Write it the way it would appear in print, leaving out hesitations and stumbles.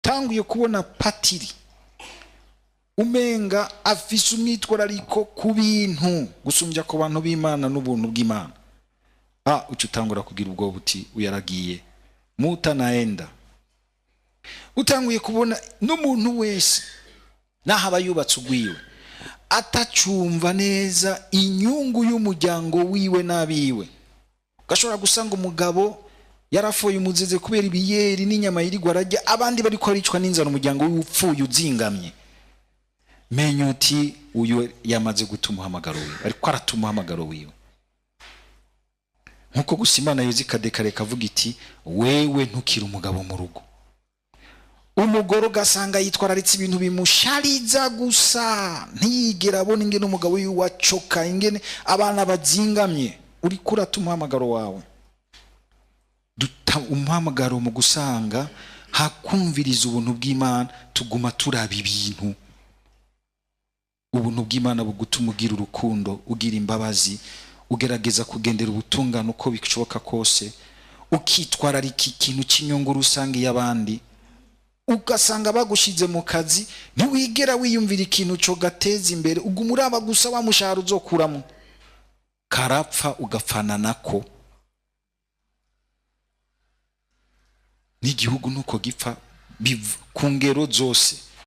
utanguye kubona patiri umenga afise umwitwarariko ku bintu gusumbya ku bantu b'Imana n'ubuntu bw'Imana, utangura kugira ubwo buti uyaragiye muta naenda. Utanguye kubona n'umuntu wese nahaba yubatse ugwiwe atacumva neza inyungu y'umuryango wiwe nabiwe. Gashobora gusanga umugabo yarafoye umuzize kubera ibiyeri n'inyama yirirwa arajya, abandi bari ko aricwa n'inzara, umuryango w'upfuye uzingamye. Menye uti uyu yamaze gutuma umuhamagaro wiwe, ariko aratuma umuhamagaro wiwe. Nkuko gusa Imana yozi kadekare kavuga iti wewe ntukira umugabo mu rugo. Umugore ugasanga yitwararitse ibintu bimushariza gusa, ntiyigera abona ingene umugabo wiwe wacoka, ingene abana bazingamye. Uri kuratuma umuhamagaro wawe. Duta umuhamagaro mu gusanga hakumviriza ubuntu bw'Imana, tuguma turaba ibintu. Ubuntu bw'Imana bugutuma ugira urukundo, ugira imbabazi, ugerageza kugendera ubutungane uko bishoboka kose, ukitwararika ikintu cy'inyungu rusange y'abandi. Ugasanga bagushize mu kazi ntiwigera wiyumvira ikintu cyo gateza imbere, ugumuraba gusa wamushahara uzokuramo, karapfa ugapfana nako. N'igihugu nuko gipfa ku ngero zose.